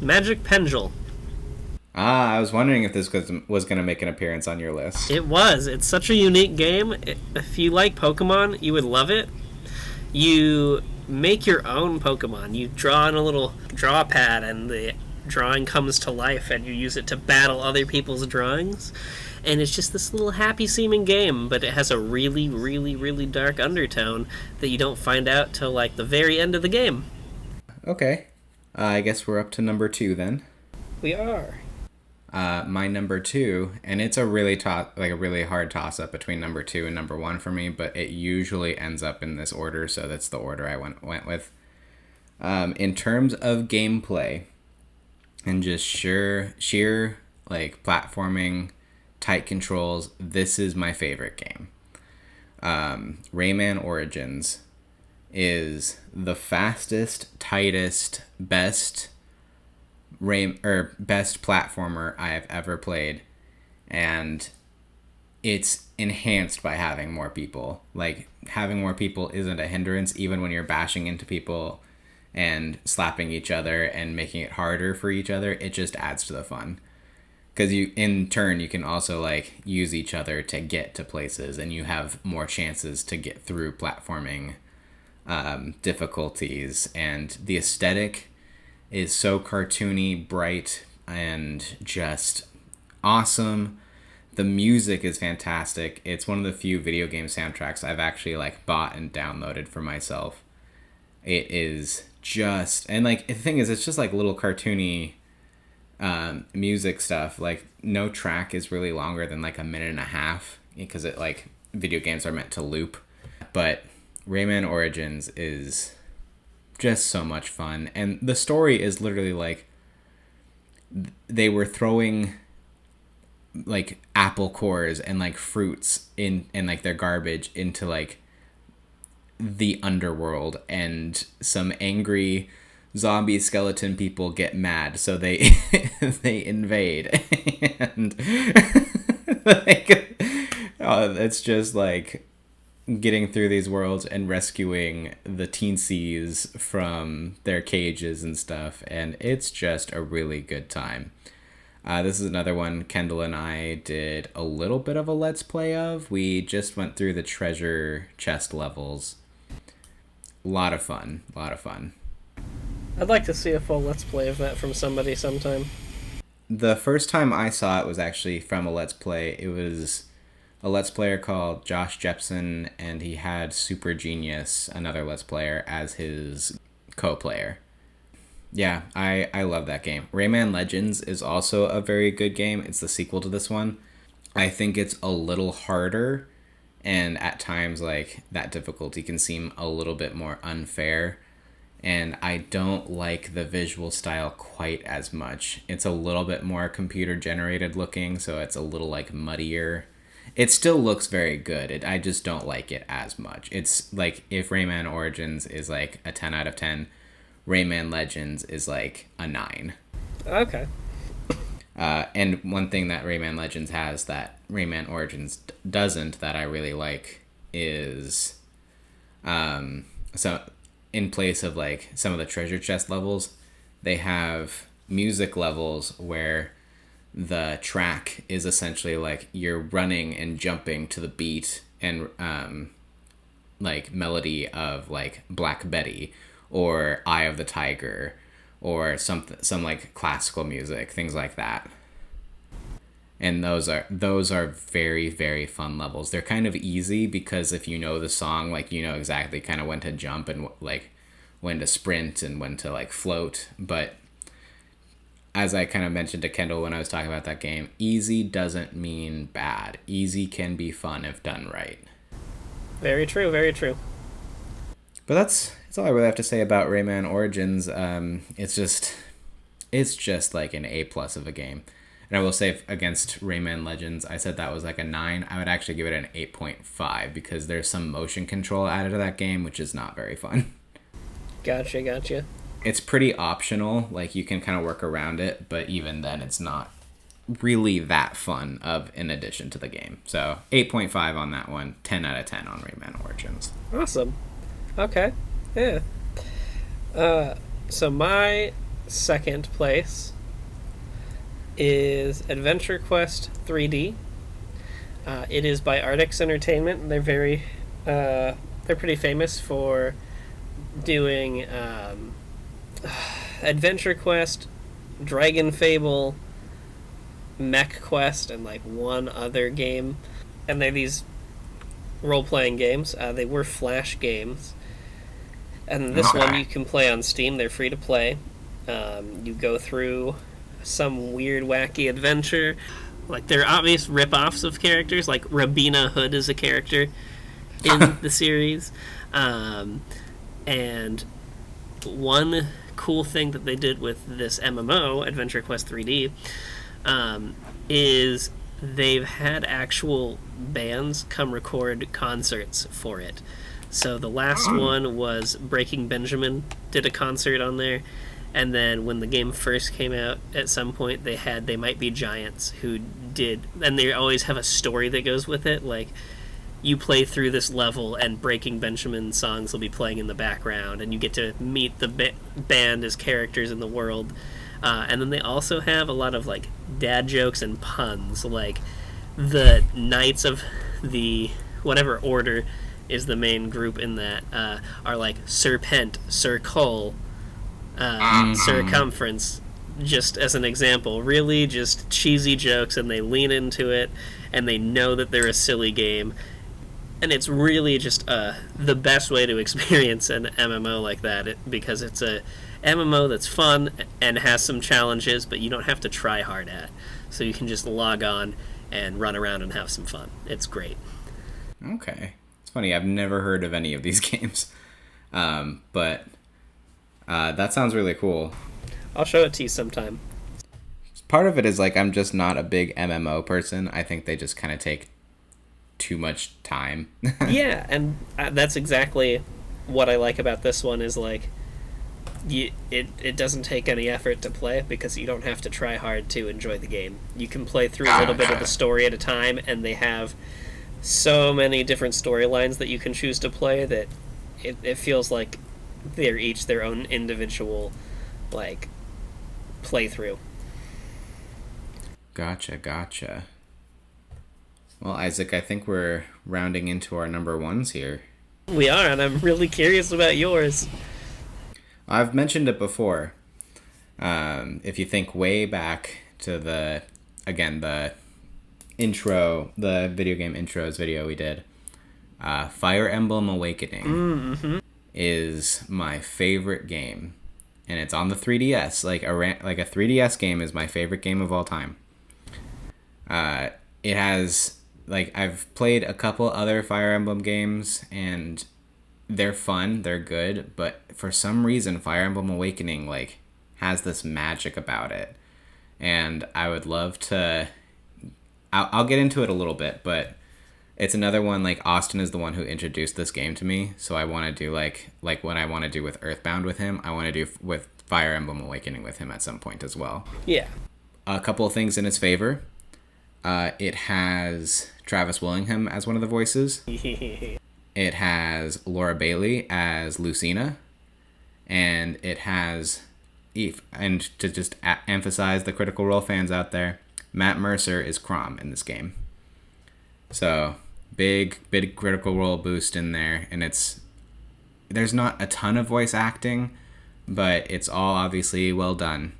B: Magic Pendule.
A: Ah, I was wondering if this was going to make an appearance on your list.
B: It was. It's such a unique game. If you like Pokemon, you would love it. You make your own Pokemon. You draw on a little draw pad, and the drawing comes to life, and you use it to battle other people's drawings. And it's just this little happy seeming game, but it has a really, really, really dark undertone that you don't find out till like the very end of the game.
A: Okay. I guess we're up to number 2 then.
B: We are.
A: My number 2, and it's a really like a really hard toss up between number 2 and number 1 for me, but it usually ends up in this order, so that's the order I went with. In terms of gameplay and just sheer like platforming, tight controls, this is my favorite game. Rayman Origins is the fastest, tightest, best platformer I have ever played, and it's enhanced by having more people. Like, having more people isn't a hindrance, even when you're bashing into people and slapping each other and making it harder for each other. It just adds to the fun, because you can also like use each other to get to places, and you have more chances to get through platforming difficulties. And the aesthetic is so cartoony, bright, and just awesome. The music is fantastic. It's one of the few video game soundtracks I've actually like bought and downloaded for myself. It is just, and like the thing is, it's just like little cartoony music stuff. Like, no track is really longer than like a minute and a half, because it, like, video games are meant to loop. But Rayman Origins is just so much fun, and the story is literally like they were throwing like apple cores and like fruits in and like their garbage into like the underworld, and some angry zombie skeleton people get mad, so they they invade. And like, it's just like getting through these worlds and rescuing the teensies from their cages and stuff, and it's just a really good time. This is another one Kendall and I did a little bit of a let's play of. We just went through the treasure chest levels. A lot of fun.
B: I'd like to see a full let's play of that from somebody sometime.
A: The first time I saw it was actually from a let's play. It was a let's player called Josh Jepson, and he had Super Genius, another let's player, as his co-player. Yeah, I love that game. Rayman Legends is also a very good game. It's the sequel to this one. I think it's a little harder, and at times like that difficulty can seem a little bit more unfair, and I don't like the visual style quite as much. It's a little bit more computer generated looking, so it's a little like muddier. It still looks very good. I just don't like it as much. It's like if Rayman Origins is like a 10 out of 10, Rayman Legends is like a 9.
B: Okay.
A: And one thing that Rayman Legends has that Rayman Origins doesn't, that I really like, is so in place of like some of the treasure chest levels, they have music levels where the track is essentially like you're running and jumping to the beat and like melody of like Black Betty or Eye of the Tiger or some like classical music, things like that. And those are very, very fun levels. They're kind of easy because if you know the song, like, you know exactly kind of when to jump and like when to sprint and when to like float. But as I kind of mentioned to Kendall when I was talking about that game, easy doesn't mean bad. Easy can be fun if done right.
B: Very true, very true.
A: But that's all I really have to say about Rayman Origins. It's just like an A+ of a game. And I will say, against Rayman Legends, I said that was like a 9. I would actually give it an 8.5 because there's some motion control added to that game, which is not very fun.
B: Gotcha.
A: It's pretty optional, like you can kind of work around it, but even then it's not really that fun in addition to the game. So 8.5 on that one, 10 out of 10 on Rayman Origins.
B: Awesome. Okay. Yeah. So my second place is Adventure Quest 3D. It is by Artix Entertainment. They're pretty famous for doing Adventure Quest, Dragon Fable, Mech Quest, and like one other game. And they're these role playing games. They were Flash games. And this one you can play on Steam. They're free to play. You go through some weird, wacky adventure. Like, there are obvious rip-offs of characters. Like, Rabina Hood is a character in the series. And one cool thing that they did with this MMO, Adventure Quest 3D, is they've had actual bands come record concerts for it. So the last one was Breaking Benjamin did a concert on there, and then when the game first came out, at some point they Might Be Giants who did, and they always have a story that goes with it. Like, you play through this level and Breaking Benjamin songs will be playing in the background, and you get to meet the band as characters in the world. And then they also have a lot of like dad jokes and puns, like the Knights of the whatever order is the main group in that, are like Serpent, Circle, Circumference, just as an example. Really just cheesy jokes, and they lean into it, and they know that they're a silly game. And it's really just the best way to experience an MMO like that, because it's a MMO that's fun and has some challenges, but you don't have to try hard at. So you can just log on and run around and have some fun. It's great.
A: Okay. It's funny, I've never heard of any of these games. But that sounds really cool.
B: I'll show it to you sometime.
A: Part of it is like I'm just not a big MMO person. I think they just kind of take too much time.
B: Yeah, and that's exactly what I like about this one is like it doesn't take any effort to play because you don't have to try hard to enjoy the game. You can play through a little bit of the story at a time, and they have so many different storylines that you can choose to play that it feels like they're each their own individual like playthrough.
A: Gotcha. Well, Isaac, I think we're rounding into our number ones here.
B: We are, and I'm really curious about yours.
A: I've mentioned it before. If you think way back to the intro, the video game intros video we did, Fire Emblem Awakening is my favorite game. And it's on the 3DS. Like a 3DS game is my favorite game of all time. It has, like, I've played a couple other Fire Emblem games, and they're fun, they're good, but for some reason Fire Emblem Awakening, like, has this magic about it. And I would love to... I'll get into it a little bit, but it's another one, like, Austin is the one who introduced this game to me, so I want to do, like what I want to do with Earthbound with him, I want to do with Fire Emblem Awakening with him at some point as well.
B: Yeah.
A: A couple of things in its favor. It has Travis Willingham as one of the voices. It has Laura Bailey as Lucina. And it has, and to just emphasize the Critical Role fans out there, Matt Mercer is Chrom in this game. So, big Critical Role boost in there. And there's not a ton of voice acting, but it's all obviously well done.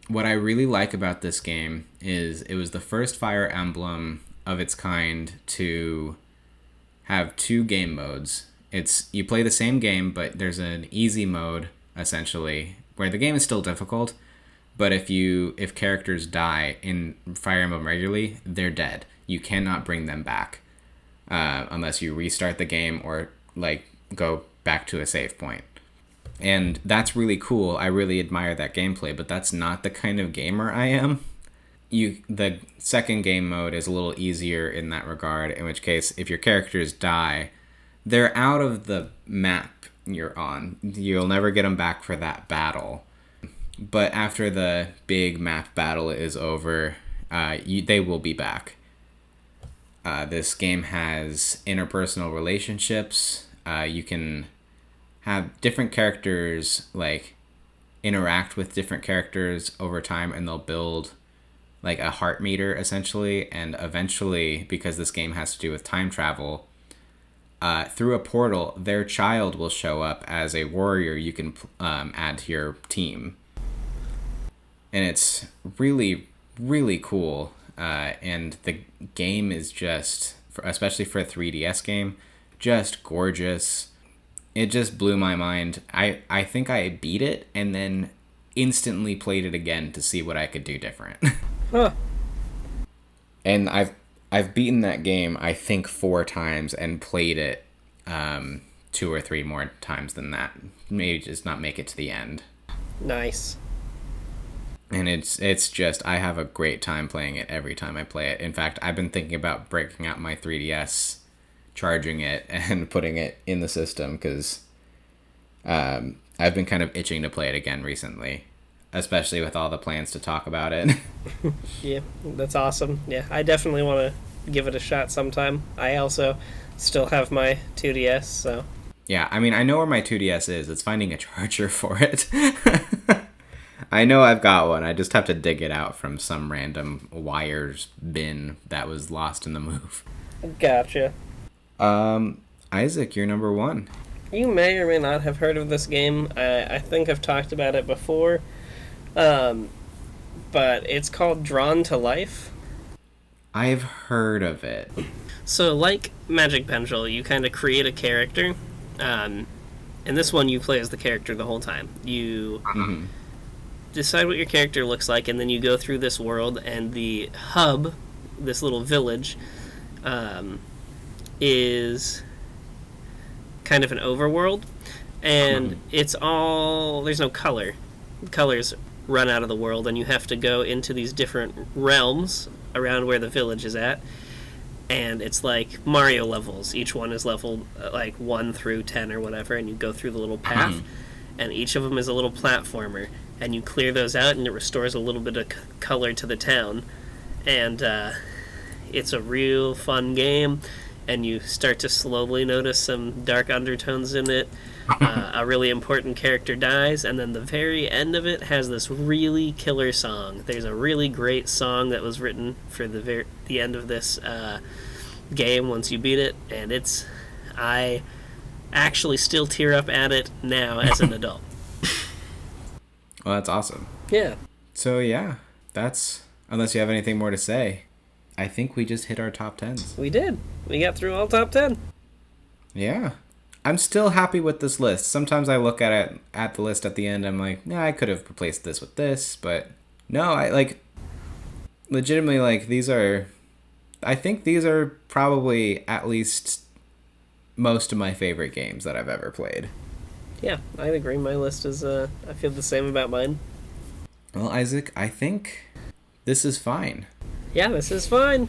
A: What I really like about this game is it was the first Fire Emblem of its kind to have two game modes. You play the same game, but there's an easy mode, essentially, where the game is still difficult, but if characters die in Fire Emblem regularly, they're dead. You cannot bring them back unless you restart the game or like go back to a save point. And that's really cool. I really admire that gameplay, but that's not the kind of gamer I am. The second game mode is a little easier in that regard, in which case, if your characters die, they're out of the map you're on. You'll never get them back for that battle. But after the big map battle is over, they will be back. This game has interpersonal relationships. You can have different characters like interact with different characters over time, and they'll build like a heart meter essentially, and eventually, because this game has to do with time travel, through a portal, their child will show up as a warrior you can add to your team. And it's really, really cool. And the game is just, especially for a 3DS game, just gorgeous. It just blew my mind. I think I beat it and then instantly played it again to see what I could do different.
B: Huh.
A: And I've beaten that game, I think, 4 times and played it 2 or 3 more times than that. Maybe just not make it to the end.
B: Nice.
A: And it's just, I have a great time playing it every time I play it. In fact, I've been thinking about breaking out my 3DS, charging it, and putting it in the system, because I've been kind of itching to play it again recently, especially with all the plans to talk about it.
B: Yeah, that's awesome. Yeah, I definitely want to give it a shot sometime. I also still have my 2DS, so...
A: Yeah, I mean, I know where my 2DS is. It's finding a charger for it. I know I've got one. I just have to dig it out from some random wires bin that was lost in the move.
B: Gotcha.
A: Isaac, you're number 1.
B: You may or may not have heard of this game. I think I've talked about it before. But it's called Drawn to Life.
A: I've heard of it.
B: So, like Magic Pendulum, you kind of create a character. In this one, you play as the character the whole time. You decide what your character looks like, and then you go through this world, and the hub, this little village, is kind of an overworld, and it's all... there's no color. Colors run out of the world, and you have to go into these different realms around where the village is at, and it's like Mario levels. Each one is leveled like 1 through 10 or whatever, and you go through the little path, and each of them is a little platformer, and you clear those out, and it restores a little bit of color to the town. And it's a real fun game, and you start to slowly notice some dark undertones in it. A really important character dies, and then the very end of it has this really killer song. There's a really great song that was written for the end of this game once you beat it, and I actually still tear up at it now as an adult.
A: Well, that's awesome.
B: Yeah.
A: So, yeah, that's... unless you have anything more to say, I think we just hit our top 10s.
B: We did. We got through all top 10.
A: Yeah. I'm still happy with this list. Sometimes I look at the list at the end, I'm like, yeah, I could have replaced this with this, but no, I legitimately, I think these are probably at least most of my favorite games that I've ever played.
B: Yeah, I agree. My list is, I feel the same about mine.
A: Well, Isaac, I think this is fine.
B: Yeah, this is fine.